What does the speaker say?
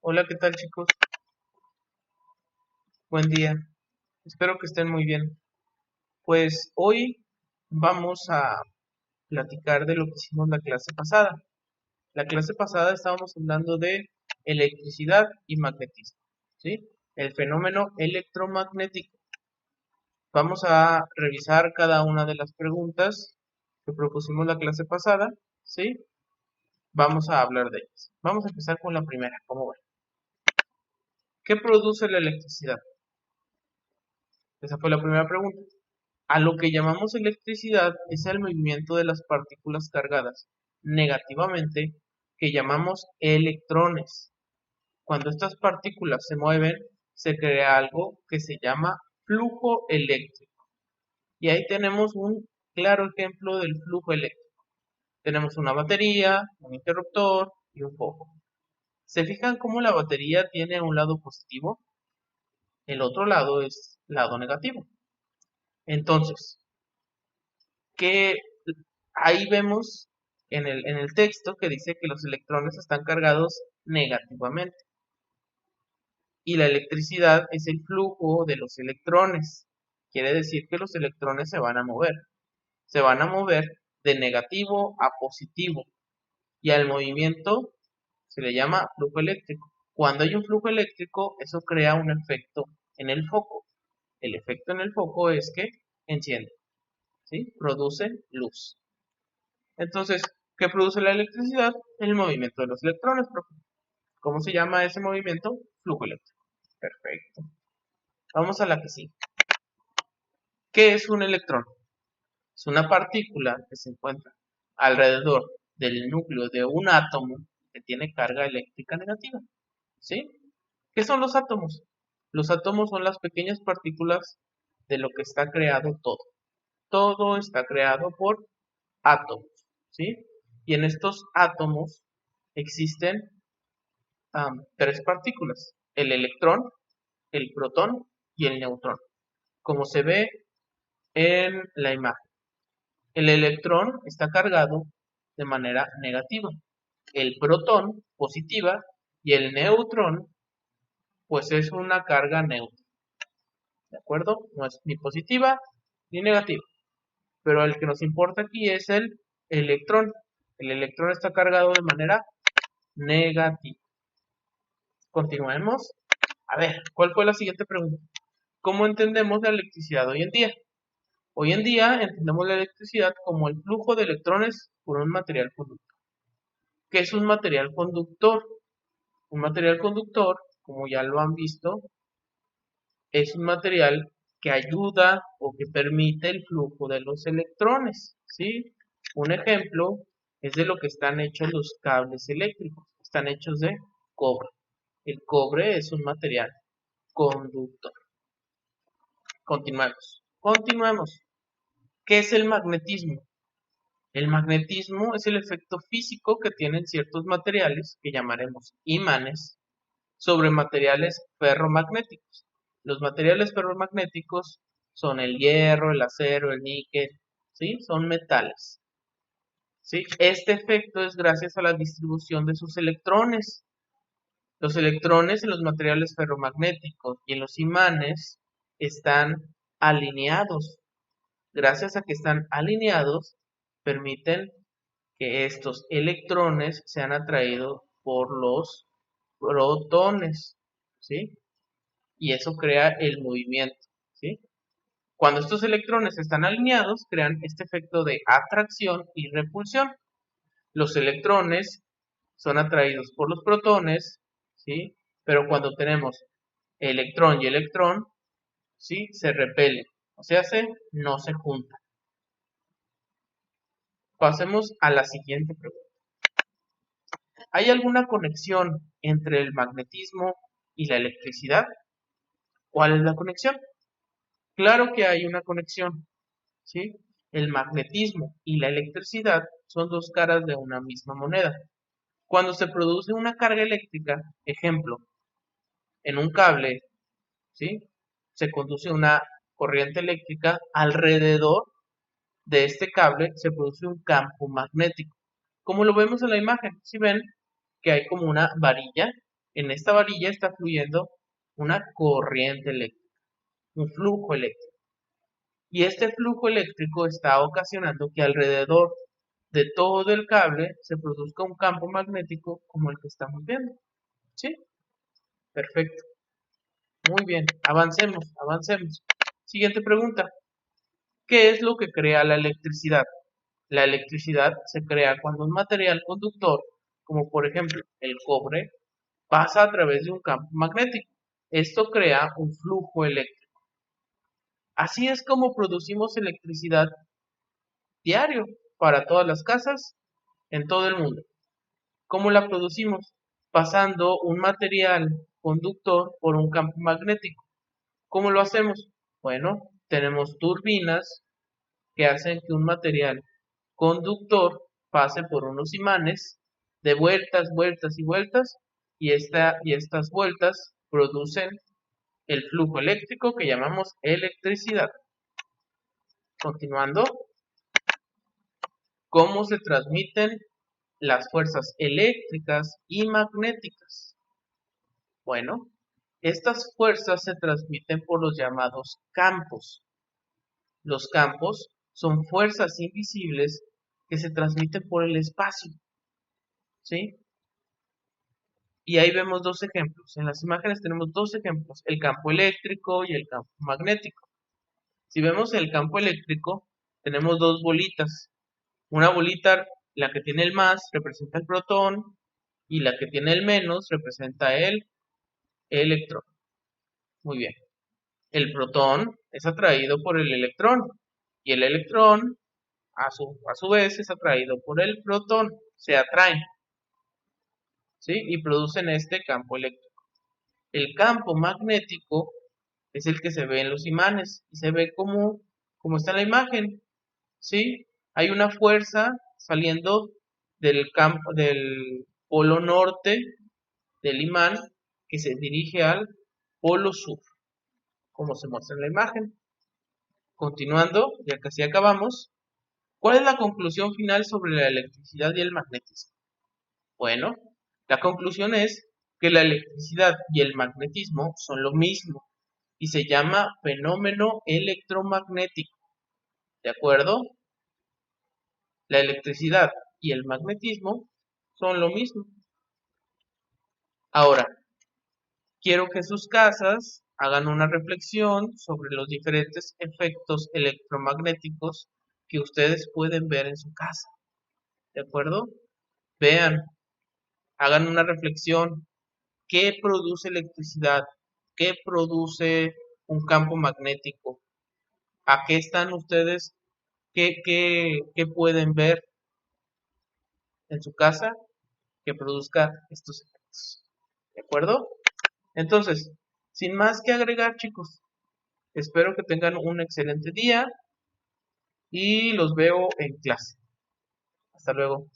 Hola, ¿qué tal chicos? Buen día. Espero que estén muy bien. Pues hoy vamos a platicar de lo que hicimos la clase pasada. La clase pasada estábamos hablando de electricidad y magnetismo, ¿sí? El fenómeno electromagnético. Vamos a revisar cada una de las preguntas que propusimos la clase pasada, ¿sí? Vamos a hablar de ellas. Vamos a empezar con la primera, ¿cómo ven? ¿Qué produce la electricidad? Esa fue la primera pregunta. A lo que llamamos electricidad es el movimiento de las partículas cargadas negativamente, que llamamos electrones. Cuando estas partículas se mueven, se crea algo que se llama flujo eléctrico. Y ahí tenemos un claro ejemplo del flujo eléctrico. Tenemos una batería, un interruptor y un foco. ¿Se fijan cómo la batería tiene un lado positivo? El otro lado es lado negativo. Entonces, que ahí vemos en el texto que dice que los electrones están cargados negativamente y la electricidad es el flujo de los electrones. Quiere decir que los electrones se van a mover de negativo a positivo y al movimiento se le llama flujo eléctrico. Cuando hay un flujo eléctrico, eso crea un efecto en el foco. El efecto en el foco es que enciende, ¿sí? Produce luz. Entonces, ¿qué produce la electricidad? El movimiento de los electrones, profe. ¿Cómo se llama ese movimiento? Flujo eléctrico. Perfecto. Vamos a la que sigue. ¿Qué es un electrón? Es una partícula que se encuentra alrededor del núcleo de un átomo que tiene carga eléctrica negativa. ¿Sí? ¿Qué son los átomos? Los átomos son las pequeñas partículas de lo que está creado todo. Todo está creado por átomos. ¿Sí? Y en estos átomos existen tres partículas, el electrón, el protón y el neutrón, como se ve en la imagen. El electrón está cargado de manera negativa, el protón positiva y el neutrón pues es una carga neutra, ¿de acuerdo? No es ni positiva ni negativa, pero el que nos importa aquí es el electrón. El electrón está cargado de manera negativa. Continuemos. A ver, ¿cuál fue la siguiente pregunta? ¿Cómo entendemos la electricidad hoy en día? Hoy en día entendemos la electricidad como el flujo de electrones por un material conductor. ¿Qué es un material conductor? Un material conductor, como ya lo han visto, es un material que ayuda o que permite el flujo de los electrones, ¿sí? Un ejemplo es de lo que están hechos los cables eléctricos. Están hechos de cobre. El cobre es un material conductor. Continuemos. Continuemos. ¿Qué es el magnetismo? El magnetismo es el efecto físico que tienen ciertos materiales, que llamaremos imanes, sobre materiales ferromagnéticos. Los materiales ferromagnéticos son el hierro, el acero, el níquel, ¿sí? Son metales, ¿sí? Este efecto es gracias a la distribución de sus electrones. Los electrones en los materiales ferromagnéticos y en los imanes están alineados. Gracias a que están alineados, permiten que estos electrones sean atraídos por los protones, ¿sí? Y eso crea el movimiento, ¿sí? Cuando estos electrones están alineados, crean este efecto de atracción y repulsión. Los electrones son atraídos por los protones, ¿sí? Pero cuando tenemos electrón y electrón, ¿sí? Se repelen, o sea, no se juntan. Pasemos a la siguiente pregunta. ¿Hay alguna conexión entre el magnetismo y la electricidad? ¿Cuál es la conexión? Claro que hay una conexión, ¿sí? El magnetismo y la electricidad son dos caras de una misma moneda. Cuando se produce una carga eléctrica, ejemplo, en un cable, ¿sí? Se conduce una corriente eléctrica alrededor de este cable, se produce un campo magnético. Como lo vemos en la imagen, si ven que hay como una varilla, En esta varilla está fluyendo una corriente eléctrica, un flujo eléctrico. Y este flujo eléctrico está ocasionando que alrededor de todo el cable se produzca un campo magnético como el que estamos viendo. ¿Sí? Perfecto. Muy bien. Avancemos, avancemos. Siguiente pregunta. ¿Qué es lo que crea la electricidad? La electricidad se crea cuando un material conductor, como por ejemplo el cobre, pasa a través de un campo magnético. Esto crea un flujo eléctrico. Así es como producimos electricidad diario para todas las casas en todo el mundo. ¿Cómo la producimos? Pasando un material conductor por un campo magnético. ¿Cómo lo hacemos? Bueno, tenemos turbinas que hacen que un material conductor pase por unos imanes de vueltas, vueltas y vueltas, y estas vueltas producen el flujo eléctrico que llamamos electricidad. Continuando, ¿cómo se transmiten las fuerzas eléctricas y magnéticas? Bueno, estas fuerzas se transmiten por los llamados campos. Los campos son fuerzas invisibles que se transmiten por el espacio, ¿sí? Y ahí vemos dos ejemplos. En las imágenes tenemos dos ejemplos, el campo eléctrico y el campo magnético. Si vemos el campo eléctrico, tenemos dos bolitas. Una bolita, la que tiene el más, representa el protón, y la que tiene el menos representa el electrón. Muy bien. El protón es atraído por el electrón, y el electrón, a su vez, es atraído por el protón. Se atraen, ¿sí? Y producen este campo eléctrico. El campo magnético es el que se ve en los imanes y se ve como está en la imagen, ¿sí? Hay una fuerza saliendo del polo norte del imán que se dirige al polo sur, como se muestra en la imagen. Continuando, ya casi acabamos. ¿Cuál es la conclusión final sobre la electricidad y el magnetismo? Bueno, la conclusión es que la electricidad y el magnetismo son lo mismo y se llama fenómeno electromagnético. ¿De acuerdo? La electricidad y el magnetismo son lo mismo. Ahora, quiero que sus casas hagan una reflexión sobre los diferentes efectos electromagnéticos que ustedes pueden ver en su casa. ¿De acuerdo? Vean, hagan una reflexión. ¿Qué produce electricidad? ¿Qué produce un campo magnético? ¿A qué están ustedes? ¿Qué pueden ver en su casa que produzca estos efectos? ¿De acuerdo? Entonces, sin más que agregar, chicos, espero que tengan un excelente día y los veo en clase. Hasta luego.